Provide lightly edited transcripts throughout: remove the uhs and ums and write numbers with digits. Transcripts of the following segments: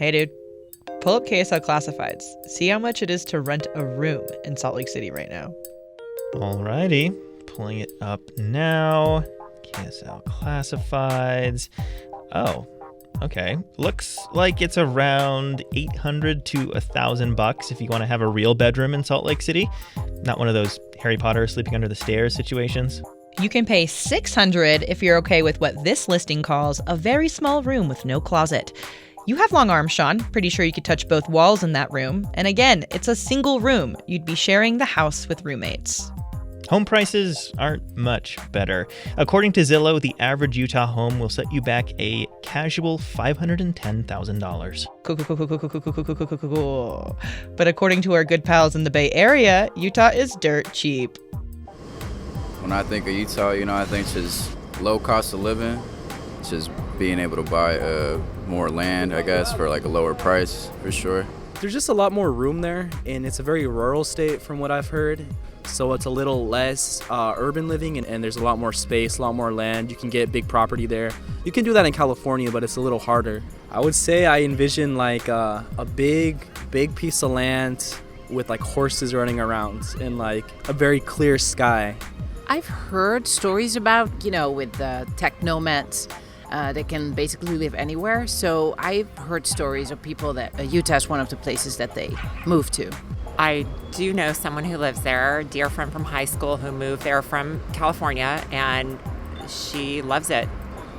Hey, dude. Pull up KSL Classifieds. See how much it is to rent a room in Salt Lake City right now. Alrighty. Pulling it up now. KSL Classifieds. Oh, okay. Looks like it's around $800 to $1,000 if you want to have a real bedroom in Salt Lake City. Not one of those Harry Potter sleeping under the stairs situations. You can pay $600 if you're okay with what this listing calls a very small room with no closet. You have long arms, Sean. Pretty sure you could touch both walls in that room. And again, it's a single room. You'd be sharing the house with roommates. Home prices aren't much better. According to Zillow, the average Utah home will set you back a casual $510,000. Cool. But according to our good pals in the Bay Area, Utah is dirt cheap. When I think of Utah, I think it's just low cost of living. It's just being able to buy more land, I guess, for like a lower price, for sure. There's just a lot more room there, and it's a very rural state from what I've heard. So it's a little less urban living, and there's a lot more space, a lot more land. You can get big property there. You can do that in California, but it's a little harder. I would say I envision like a big piece of land with like horses running around and like a very clear sky. I've heard stories about, with the tech nomads. They can basically live anywhere. So I've heard stories of people that Utah is one of the places that they move to. I do know someone who lives there, a dear friend from high school who moved there from California, and she loves it.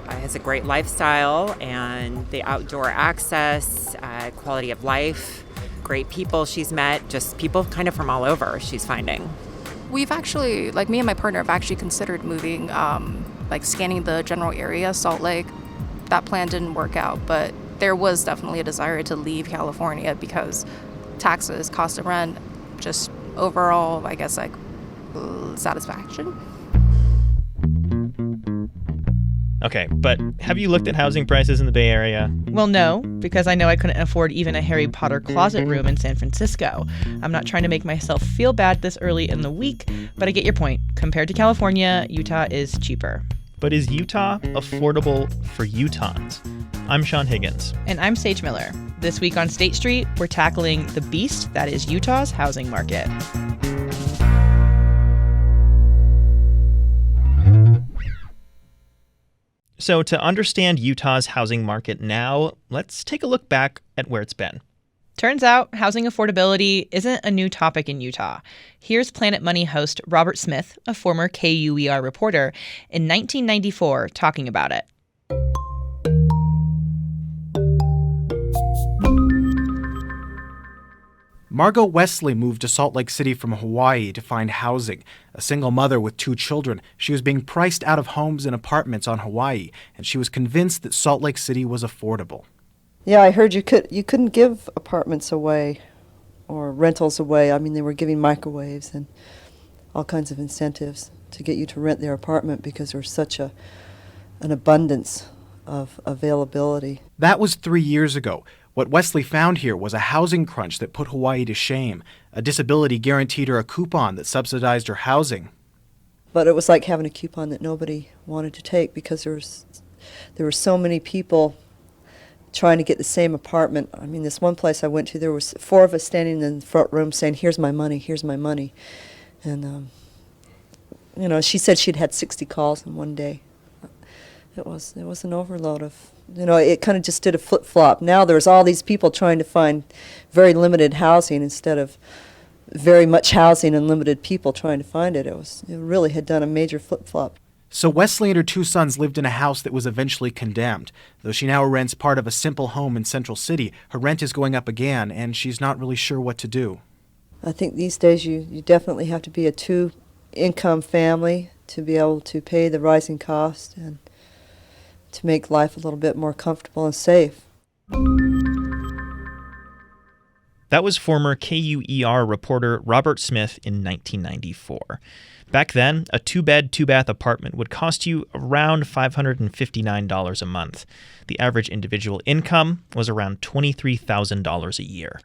It has a great lifestyle and the outdoor access, quality of life, great people she's met, just people kind of from all over she's finding. We've actually, me and my partner have actually considered moving, scanning the general area, Salt Lake. That plan didn't work out, but there was definitely a desire to leave California because taxes, cost of rent, just overall, satisfaction. Okay, but have you looked at housing prices in the Bay Area? Well, no, because I know I couldn't afford even a Harry Potter closet room in San Francisco. I'm not trying to make myself feel bad this early in the week, but I get your point. Compared to California, Utah is cheaper. But is Utah affordable for Utahns? I'm Sean Higgins. And I'm Sage Miller. This week on State Street, we're tackling the beast that is Utah's housing market. So to understand Utah's housing market now, let's take a look back at where it's been. Turns out housing affordability isn't a new topic in Utah. Here's Planet Money host Robert Smith, a former KUER reporter, in 1994 talking about it. Margot Wesley moved to Salt Lake City from Hawaii to find housing. A single mother with 2 children, she was being priced out of homes and apartments on Hawaii, and she was convinced that Salt Lake City was affordable. Yeah, I heard you couldn't give apartments away or rentals away. I mean, they were giving microwaves and all kinds of incentives to get you to rent their apartment because there's such an abundance of availability. That was 3 years ago. What Wesley found here was a housing crunch that put Hawaii to shame. A disability guaranteed her a coupon that subsidized her housing. But it was like having a coupon that nobody wanted to take because there were so many people trying to get the same apartment. I mean, this one place I went to, there was 4 of us standing in the front room saying, "Here's my money, here's my money." And, she said she'd had 60 calls in one day. It was an overload of, it kind of just did a flip-flop. Now there's all these people trying to find very limited housing instead of very much housing and limited people trying to find it. It really had done a major flip-flop. So Wesley and her 2 sons lived in a house that was eventually condemned. Though she now rents part of a simple home in Central City, her rent is going up again, and she's not really sure what to do. I think these days you definitely have to be a 2-income family to be able to pay the rising cost and to make life a little bit more comfortable and safe. That was former KUER reporter Robert Smith in 1994. Back then, a 2-bed, 2-bath apartment would cost you around $559 a month. The average individual income was around $23,000 a year.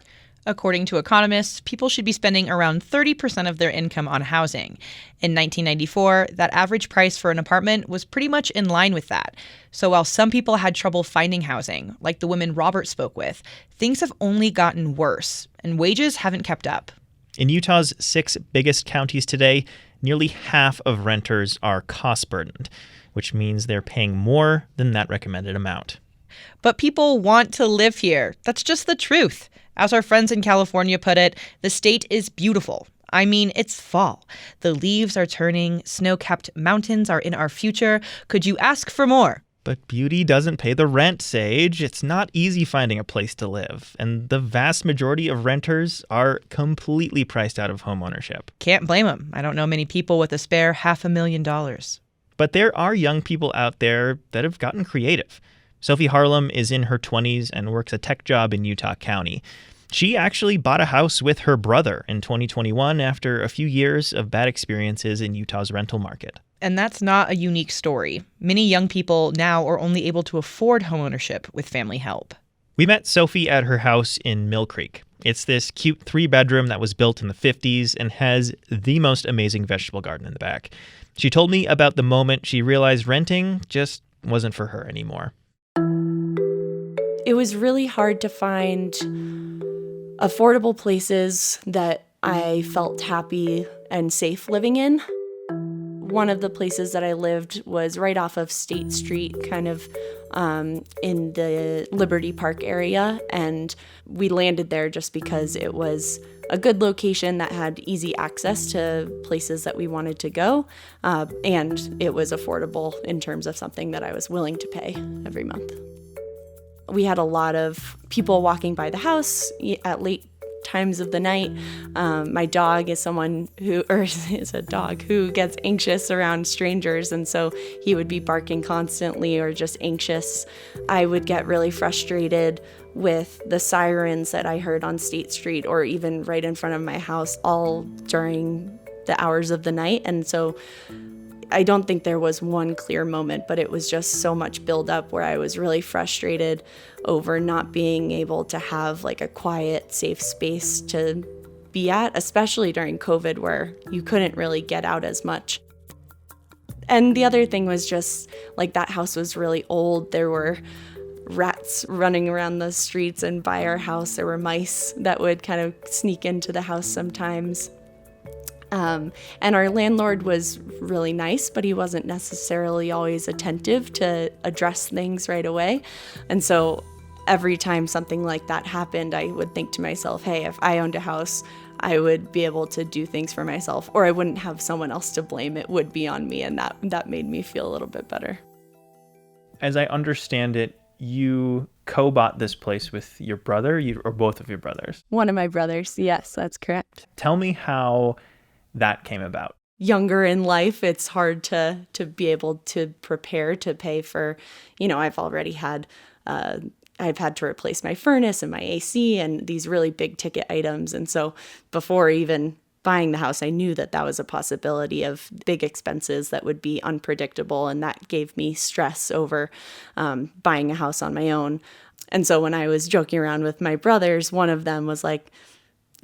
According to economists, people should be spending around 30% of their income on housing. In 1994, that average price for an apartment was pretty much in line with that. So while some people had trouble finding housing, like the women Robert spoke with, things have only gotten worse, and wages haven't kept up. In Utah's 6 biggest counties today, nearly half of renters are cost-burdened, which means they're paying more than that recommended amount. But people want to live here. That's just the truth. As our friends in California put it, the state is beautiful. I mean, it's fall. The leaves are turning, snow-capped mountains are in our future. Could you ask for more? But beauty doesn't pay the rent, Sage. It's not easy finding a place to live, and the vast majority of renters are completely priced out of homeownership. Can't blame them. I don't know many people with a spare $500,000. But there are young people out there that have gotten creative. Sophie Harlem is in her 20s and works a tech job in Utah County. She actually bought a house with her brother in 2021 after a few years of bad experiences in Utah's rental market. And that's not a unique story. Many young people now are only able to afford homeownership with family help. We met Sophie at her house in Mill Creek. It's this cute 3-bedroom that was built in the 50s and has the most amazing vegetable garden in the back. She told me about the moment she realized renting just wasn't for her anymore. It was really hard to find affordable places that I felt happy and safe living in. One of the places that I lived was right off of State Street, kind of in the Liberty Park area, and we landed there just because it was a good location that had easy access to places that we wanted to go, and it was affordable in terms of something that I was willing to pay every month. We had a lot of people walking by the house at late times of the night. My dog is is a dog who gets anxious around strangers, and so he would be barking constantly or just anxious. I would get really frustrated with the sirens that I heard on State Street or even right in front of my house all during the hours of the night. And so I don't think there was one clear moment, but it was just so much buildup where I was really frustrated over not being able to have like a quiet, safe space to be at, especially during COVID where you couldn't really get out as much. And the other thing was just like that house was really old. There were rats running around the streets, and by our house there were mice that would kind of sneak into the house sometimes. And our landlord was really nice, but he wasn't necessarily always attentive to address things right away. And so every time something like that happened, I would think to myself, hey, if I owned a house, I would be able to do things for myself, or I wouldn't have someone else to blame. It would be on me, and that made me feel a little bit better. As I understand it, you co-bought this place with your brother, or both of your brothers? One of my brothers, yes, that's correct. Tell me how that came about. Younger in life, it's hard to be able to prepare to pay for, I've already had, I've had to replace my furnace and my AC and these really big ticket items. And so before even buying the house, I knew that was a possibility of big expenses that would be unpredictable. And that gave me stress over buying a house on my own. And so when I was joking around with my brothers, one of them was like,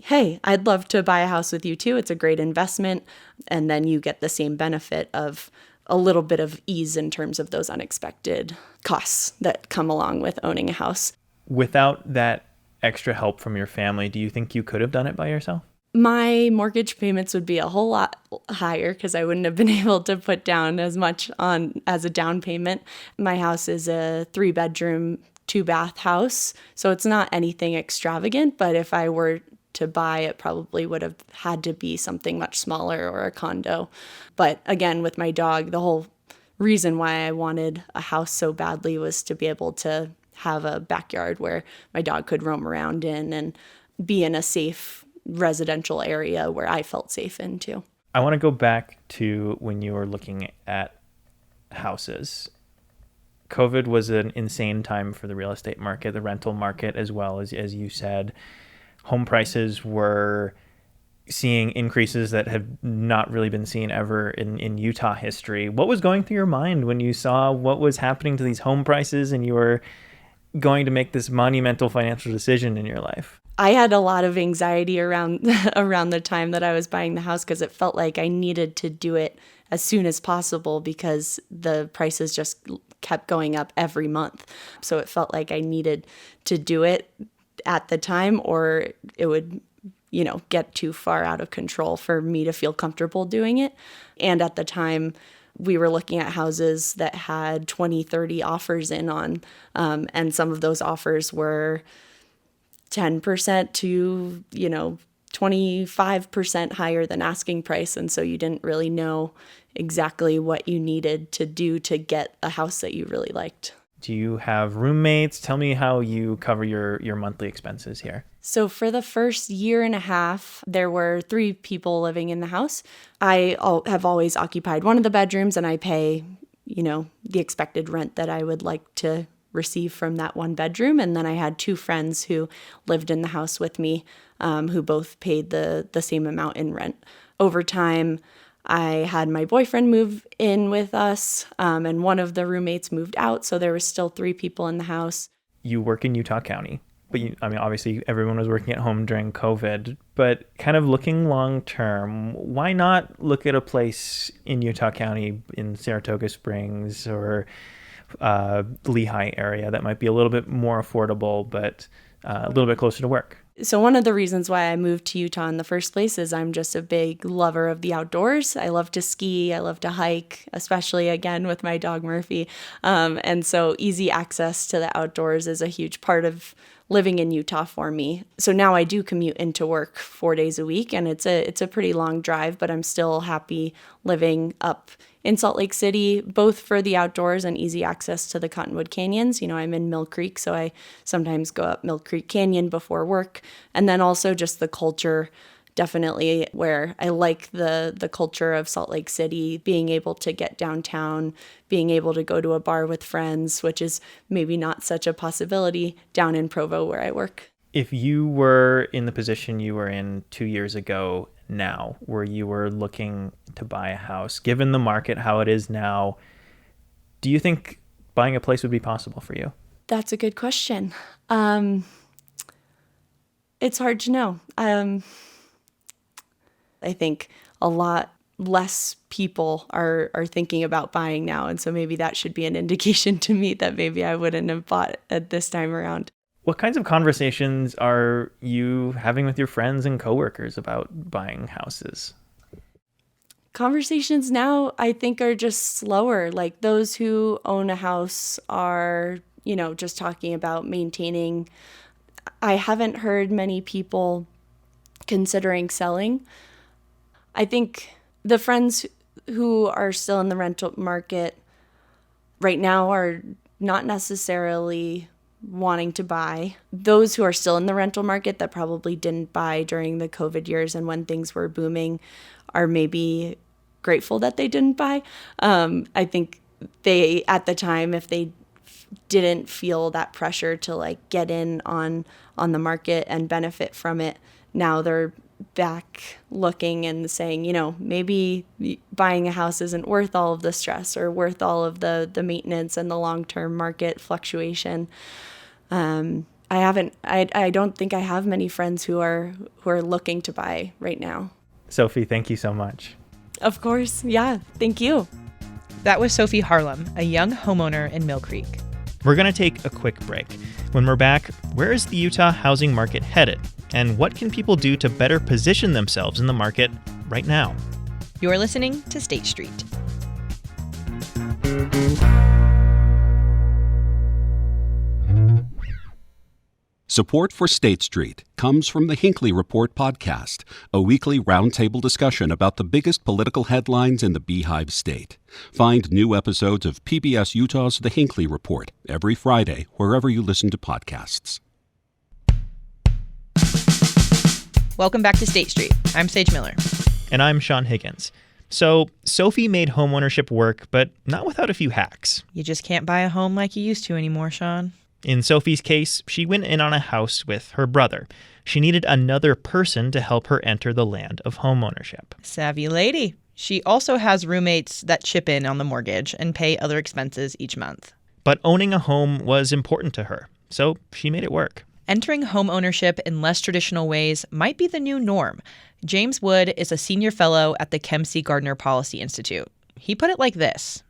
hey, I'd love to buy a house with you too. It's a great investment. And then you get the same benefit of a little bit of ease in terms of those unexpected costs that come along with owning a house. Without that extra help from your family, do you think you could have done it by yourself? My mortgage payments would be a whole lot higher because I wouldn't have been able to put down as much on as a down payment. My house is a 3-bedroom, 2-bath house, so it's not anything extravagant, but if I were to buy, it probably would have had to be something much smaller or a condo. But again, with my dog, the whole reason why I wanted a house so badly was to be able to have a backyard where my dog could roam around in and be in a safe residential area where I felt safe in too. I want to go back to when you were looking at houses. COVID was an insane time for the real estate market, the rental market, as well as you said. Home prices were seeing increases that have not really been seen ever in Utah history. What was going through your mind when you saw what was happening to these home prices and you were going to make this monumental financial decision in your life? I had a lot of anxiety around around the time that I was buying the house because it felt like I needed to do it as soon as possible because the prices just kept going up every month. So it felt like I needed to do it at the time or it would, get too far out of control for me to feel comfortable doing it. And at the time, we were looking at houses that had 20, 30 offers in on, and some of those offers were 10% to, 25% higher than asking price. And so you didn't really know exactly what you needed to do to get a house that you really liked. Do you have roommates? Tell me how you cover your monthly expenses here. So for the first year and a half, there were 3 people living in the house. I have always occupied one of the bedrooms and I pay, the expected rent that I would like to receive from that one bedroom. And then I had 2 friends who lived in the house with me, who both paid the same amount in rent. Over time, I had my boyfriend move in with us, and one of the roommates moved out, so there was still 3 people in the house. You work in Utah County, but obviously everyone was working at home during COVID, but kind of looking long term, why not look at a place in Utah County in Saratoga Springs or Lehigh area that might be a little bit more affordable, but a little bit closer to work? So one of the reasons why I moved to Utah in the first place is I'm just a big lover of the outdoors. I love to ski. I love to hike, especially again with my dog Murphy. And so easy access to the outdoors is a huge part of living in Utah for me. So now I do commute into work 4 days a week, and it's a pretty long drive, but I'm still happy living up in Salt Lake City, both for the outdoors and easy access to the Cottonwood Canyons. I'm in Mill Creek, so I sometimes go up Mill Creek Canyon before work. And then also just the culture, definitely where I like the culture of Salt Lake City, being able to get downtown, being able to go to a bar with friends, which is maybe not such a possibility down in Provo where I work. If you were in the position you were in 2 years ago now, where you were looking to buy a house, given the market how it is now, do you think buying a place would be possible for you? That's a good question. It's hard to know. I think a lot less people are thinking about buying now, and so maybe that should be an indication to me that maybe I wouldn't have bought at this time around. What kinds of conversations are you having with your friends and coworkers about buying houses? Conversations now, I think, are just slower. Like those who own a house are, just talking about maintaining. I haven't heard many people considering selling. I think the friends who are still in the rental market right now are not necessarily wanting to buy. Those who are still in the rental market that probably didn't buy during the COVID years and when things were booming are maybe grateful that they didn't buy. I think they, at the time, if they didn't feel that pressure to get in on the market and benefit from it, now they're back looking and saying, maybe buying a house isn't worth all of the stress or worth all of the maintenance and the long-term market fluctuation. I don't think I have many friends who are looking to buy right now. Sophie, thank you so much. Of course. Yeah. Thank you. That was Sophie Harlem, a young homeowner in Mill Creek. We're going to take a quick break. When we're back, where is the Utah housing market headed? And what can people do to better position themselves in the market right now? You're listening to State Street. Support for State Street comes from the Hinckley Report podcast, a weekly roundtable discussion about the biggest political headlines in the Beehive State. Find new episodes of PBS Utah's The Hinckley Report every Friday, wherever you listen to podcasts. Welcome back to State Street. I'm Sage Miller. And I'm Sean Higgins. So, Sophie made homeownership work, but not without a few hacks. You just can't buy a home like you used to anymore, Sean. In Sophie's case, she went in on a house with her brother. She needed another person to help her enter the land of homeownership. Savvy lady. She also has roommates that chip in on the mortgage and pay other expenses each month. But owning a home was important to her. So she made it work. Entering home ownership in less traditional ways might be the new norm. James Wood is a senior fellow at the Kempsey Gardner Policy Institute. He put it like this.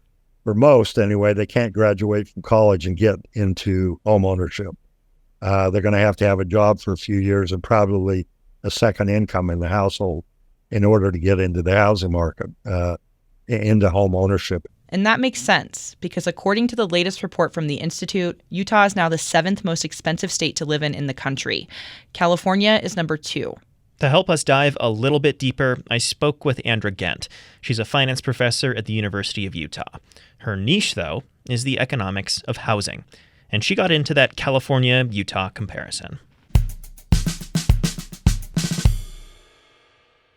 For most, anyway, they can't graduate from college and get into home ownership. They're going to have a job for a few years and probably a second income in the household in order to get into the housing market, into home ownership. And that makes sense, because according to the latest report from the Institute, Utah is now the 7th most expensive state to live in the country. California is number 2. To help us dive a little bit deeper, I spoke with Andra Gent. She's a finance professor at the University of Utah. Her niche, though, is the economics of housing. And she got into that California-Utah comparison.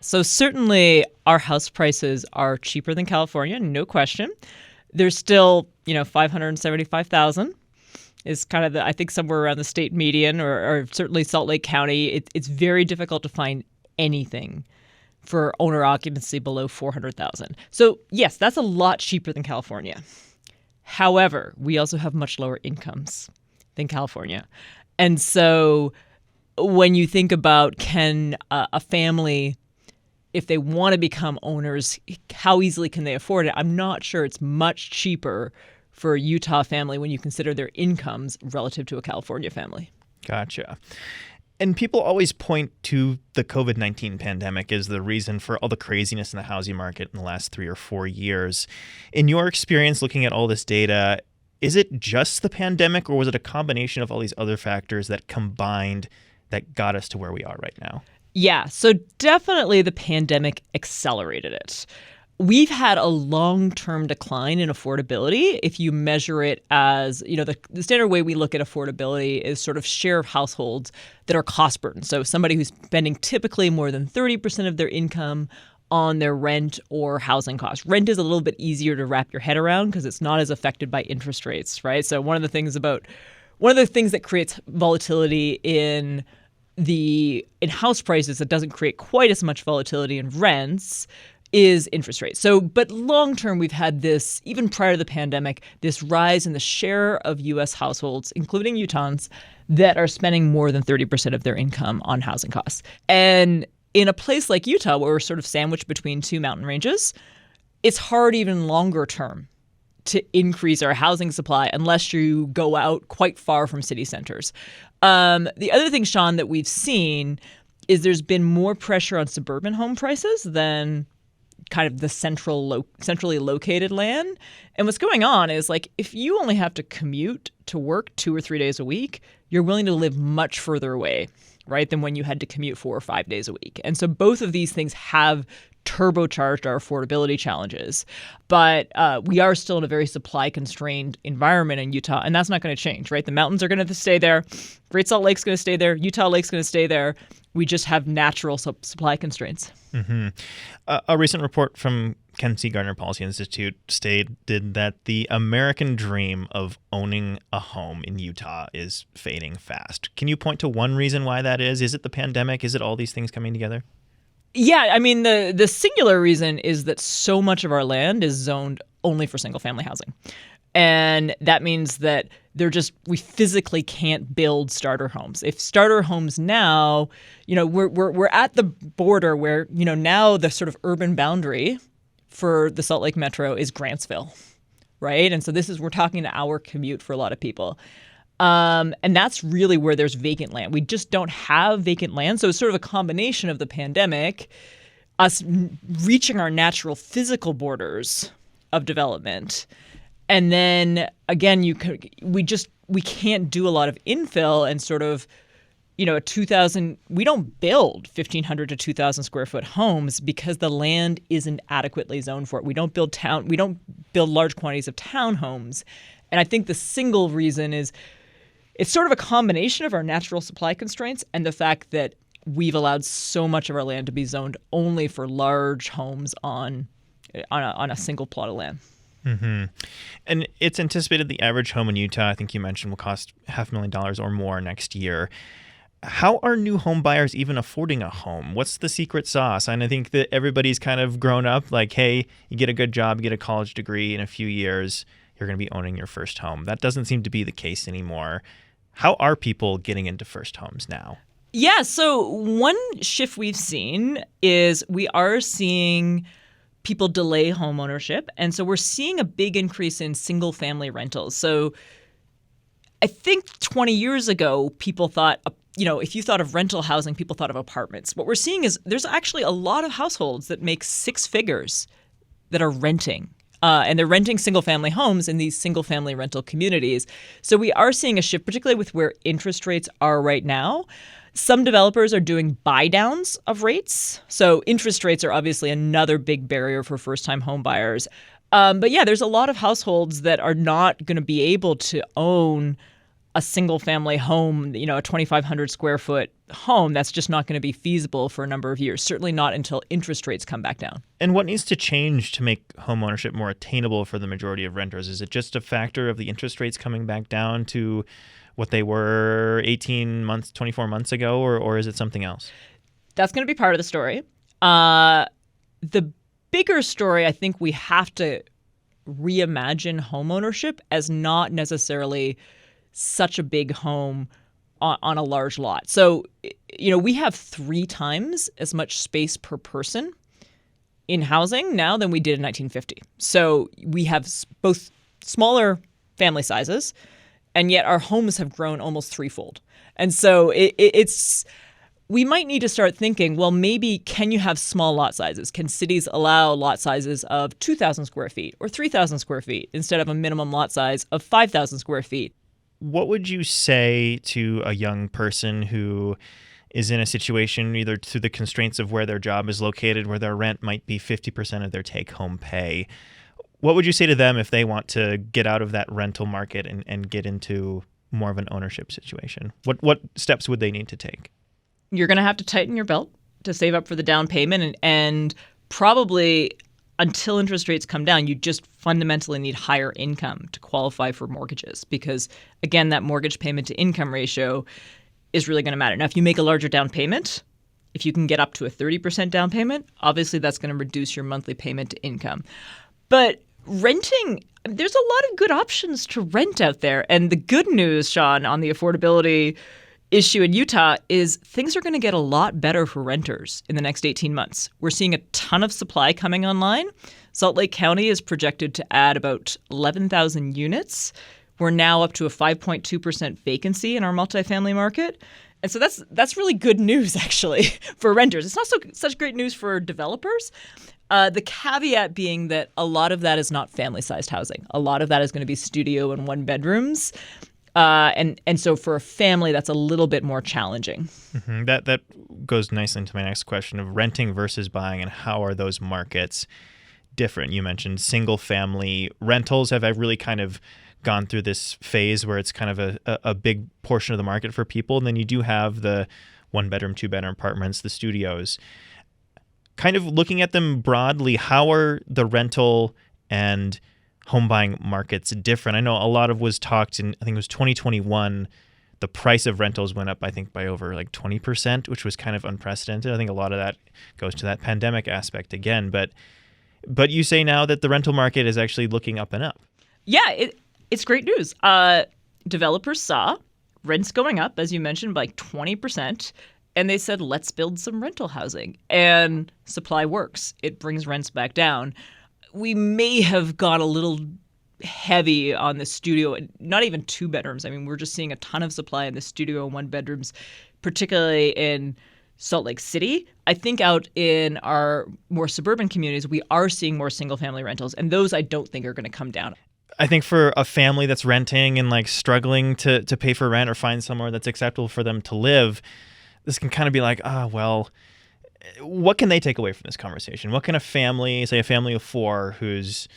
So certainly our house prices are cheaper than California, no question. There's still, $575,000 is kind of I think somewhere around the state median or certainly Salt Lake County. It's very difficult to find anything for owner occupancy below $400,000. So yes, that's a lot cheaper than California. However, we also have much lower incomes than California. And so when you think about can a family, if they want to become owners, how easily can they afford it? I'm not sure it's much cheaper for a Utah family when you consider their incomes relative to a California family. Gotcha. And people always point to the COVID-19 pandemic as the reason for all the craziness in the housing market in the last 3 or 4 years. In your experience looking at all this data, is it just the pandemic, or was it a combination of all these other factors that combined that got us to where we are right now? Yeah, so definitely the pandemic accelerated it. We've had a long-term decline in affordability. If you measure it as, the standard way we look at affordability is sort of share of households that are cost burdened. So somebody who's spending typically more than 30% of their income on their rent or housing costs. Rent is a little bit easier to wrap your head around because it's not as affected by interest rates, right? So one of the things that creates volatility in house prices that doesn't create quite as much volatility in rents is interest rates. So, but long term, we've had this, even prior to the pandemic, this rise in the share of U.S. households, including Utahns, that are spending more than 30% of their income on housing costs. And in a place like Utah, where we're sort of sandwiched between two mountain ranges, it's hard even longer term to increase our housing supply unless you go out quite far from city centers. The other thing, Sean, that we've seen is there's been more pressure on suburban home prices than kind of the centrally located land. And what's going on is, like, if you only have to commute to work 2 or 3 days a week, you're willing to live much further away, right, than when you had to commute 4 or 5 days a week. And so both of these things have turbocharged our affordability challenges. But we are still in a very supply-constrained environment in Utah, and that's not going to change, right? The mountains are going to stay there. Great Salt Lake's going to stay there. Utah Lake's going to stay there. We just have natural supply constraints. Mm-hmm. A recent report from Kempsey Gardner Policy Institute stated that the American dream of owning a home in Utah is fading fast. Can you point to one reason why that is? Is it the pandemic? Is it all these things coming together? Yeah, I mean, the singular reason is that so much of our land is zoned only for single-family housing. And that means that we physically can't build starter homes. If starter homes now, we're at the border where, now the sort of urban boundary for the Salt Lake Metro is Grantsville, right? And so we're talking an hour commute for a lot of people. And that's really where there's vacant land. We just don't have vacant land. So it's sort of a combination of the pandemic, us reaching our natural physical borders of development. And then again, we can't do a lot of infill and sort of, we don't build 1,500 to 2,000 square foot homes because the land isn't adequately zoned for it. We don't build large quantities of townhomes. And I think the single reason is it's sort of a combination of our natural supply constraints and the fact that we've allowed so much of our land to be zoned only for large homes on a single plot of land. Mm-hmm. And it's anticipated the average home in Utah, I think you mentioned, will cost $500,000 or more next year. How are new home buyers even affording a home? What's the secret sauce? And I think that everybody's kind of grown up like, hey, you get a good job, you get a college degree, in a few years, you're going to be owning your first home. That doesn't seem to be the case anymore. How are people getting into first homes now? Yeah, so one shift we've seen is we are seeing people delay home ownership. And so we're seeing a big increase in single family rentals. So I think 20 years ago, people thought, if you thought of rental housing, people thought of apartments. What we're seeing is there's actually a lot of households that make six figures that are renting. And they're renting single-family homes in these single-family rental communities. So we are seeing a shift, particularly with where interest rates are right now. Some developers are doing buy-downs of rates. So interest rates are obviously another big barrier for first-time home buyers. But yeah, there's a lot of households that are not going to be able to own a single-family home, a 2,500 square foot home. That's just not going to be feasible for a number of years, certainly not until interest rates come back down. And what needs to change to make home ownership more attainable for the majority of renters? Is it just a factor of the interest rates coming back down to what they were 18 months, 24 months ago, or is it something else? That's going to be part of the story. The bigger story, I think we have to reimagine home ownership as not necessarily such a big home on a large lot. So, we have 3 times as much space per person in housing now than we did in 1950. So we have both smaller family sizes, and yet our homes have grown almost threefold. And so we might need to start thinking, well, maybe can you have small lot sizes? Can cities allow lot sizes of 2,000 square feet or 3,000 square feet instead of a minimum lot size of 5,000 square feet? What would you say to a young person who is in a situation either through the constraints of where their job is located, where their rent might be 50% of their take-home pay? What would you say to them if they want to get out of that rental market and get into more of an ownership situation? What steps would they need to take? You're going to have to tighten your belt to save up for the down payment, and probably until interest rates come down, you just fundamentally need higher income to qualify for mortgages because, again, that mortgage payment to income ratio is really going to matter. Now, if you make a larger down payment, if you can get up to a 30% down payment, obviously that's going to reduce your monthly payment to income. But renting, there's a lot of good options to rent out there. And the good news, Sean, on the affordability issue in Utah is things are going to get a lot better for renters in the next 18 months. We're seeing a ton of supply coming online. Salt Lake County is projected to add about 11,000 units. We're now up to a 5.2% vacancy in our multifamily market. And so that's really good news, actually, for renters. It's not such great news for developers. The caveat being that a lot of that is not family-sized housing. A lot of that is going to be studio and one-bedrooms. And so for a family, that's a little bit more challenging. Mm-hmm. That goes nicely into my next question of renting versus buying, and how are those markets different? You mentioned single-family rentals have really kind of gone through this phase where it's kind of a big portion of the market for people. And then you do have the one-bedroom, two-bedroom apartments, the studios. Kind of looking at them broadly, how are the rental and home buying markets different? I know a lot of was talked in, I think it was 2021, the price of rentals went up, I think, by over like 20%, which was kind of unprecedented. I think a lot of that goes to that pandemic aspect again. But you say now that the rental market is actually looking up and up. Yeah, it's great news. Developers saw rents going up, as you mentioned, by 20%. And they said, let's build some rental housing. And supply works. It brings rents back down. We may have got a little heavy on the studio, not even 2 bedrooms. I mean, we're just seeing a ton of supply in the studio and 1 bedrooms, particularly in Salt Lake City. I think out in our more suburban communities, we are seeing more single family rentals. And those I don't think are going to come down. I think for a family that's renting and like struggling to pay for rent or find somewhere that's acceptable for them to live, this can kind of be like, well, what can they take away from this conversation? What can a family, say a family of 4 who's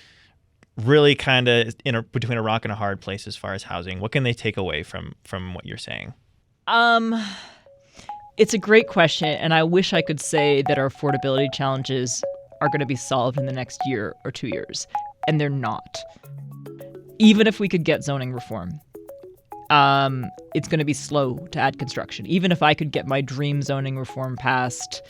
really kind of between a rock and a hard place as far as housing, what can they take away from what you're saying? It's a great question, and I wish I could say that our affordability challenges are going to be solved in the next year or 2 years, and they're not. Even if we could get zoning reform, it's going to be slow to add construction. Even if I could get my dream zoning reform passed,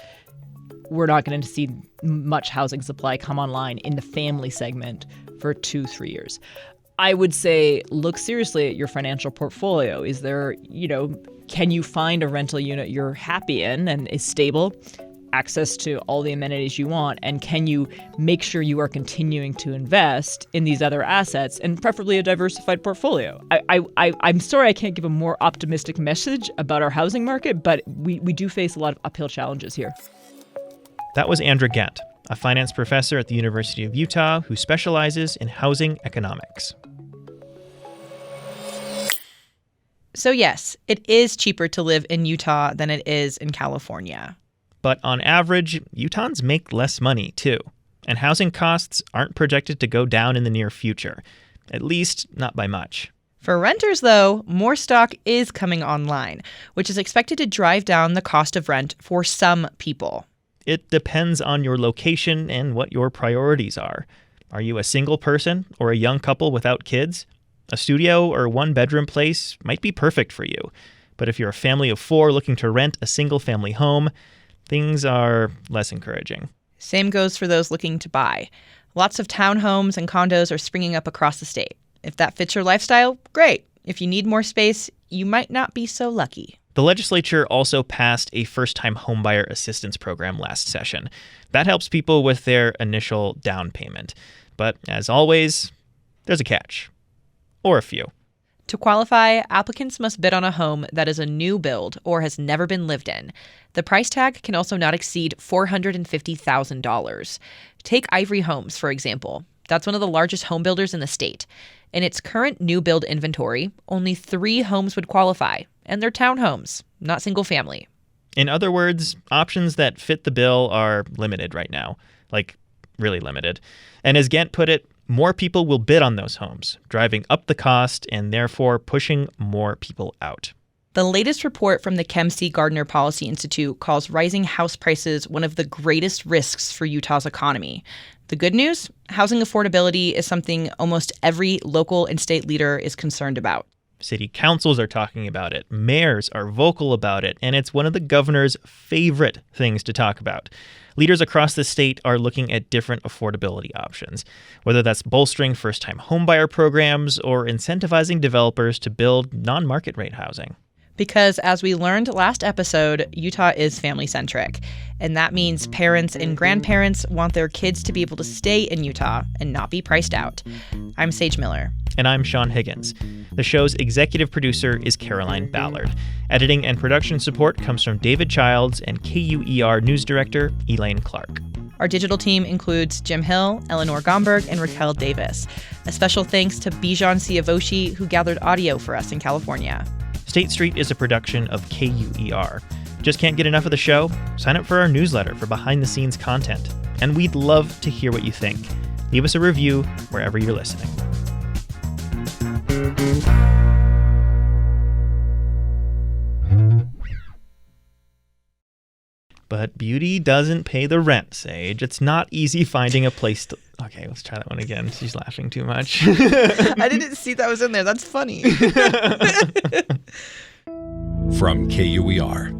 we're not going to see much housing supply come online in the family segment for 2-3 years. I would say look seriously at your financial portfolio. Is there, can you find a rental unit you're happy in and is stable, access to all the amenities you want, and can you make sure you are continuing to invest in these other assets and preferably a diversified portfolio? I'm sorry I can't give a more optimistic message about our housing market, but we do face a lot of uphill challenges here. That was Andra Gant, a finance professor at the University of Utah who specializes in housing economics. So yes, it is cheaper to live in Utah than it is in California. But on average, Utahns make less money, too. And housing costs aren't projected to go down in the near future. At least, not by much. For renters, though, more stock is coming online, which is expected to drive down the cost of rent for some people. It depends on your location and what your priorities are. Are you a single person or a young couple without kids? A studio or one-bedroom place might be perfect for you. But if you're a family of 4 looking to rent a single-family home, things are less encouraging. Same goes for those looking to buy. Lots of townhomes and condos are springing up across the state. If that fits your lifestyle, great. If you need more space, you might not be so lucky. The legislature also passed a first-time homebuyer assistance program last session. That helps people with their initial down payment. But as always, there's a catch. Or a few. To qualify, applicants must bid on a home that is a new build or has never been lived in. The price tag can also not exceed $450,000. Take Ivory Homes, for example. That's one of the largest home builders in the state. In its current new build inventory, only 3 homes would qualify, and they're townhomes, not single family. In other words, options that fit the bill are limited right now. Like, really limited. And as Gant put it, more people will bid on those homes, driving up the cost and therefore pushing more people out. The latest report from the Kem C. Gardner Policy Institute calls rising house prices one of the greatest risks for Utah's economy. The good news? Housing affordability is something almost every local and state leader is concerned about. City councils are talking about it, mayors are vocal about it, and it's one of the governor's favorite things to talk about. Leaders across the state are looking at different affordability options, whether that's bolstering first-time homebuyer programs or incentivizing developers to build non-market rate housing. Because as we learned last episode, Utah is family-centric. And that means parents and grandparents want their kids to be able to stay in Utah and not be priced out. I'm Sage Miller. And I'm Sean Higgins. The show's executive producer is Caroline Ballard. Editing and production support comes from David Childs and KUER news director Elaine Clark. Our digital team includes Jim Hill, Eleanor Gomberg, and Raquel Davis. A special thanks to Bijan Siavoshi, who gathered audio for us in California. State Street is a production of KUER. Just can't get enough of the show? Sign up for our newsletter for behind-the-scenes content. And we'd love to hear what you think. Leave us a review wherever you're listening. But beauty doesn't pay the rent, Sage. It's not easy finding a place to... Okay, let's try that one again. She's laughing too much. I didn't see that was in there. That's funny. From KUER.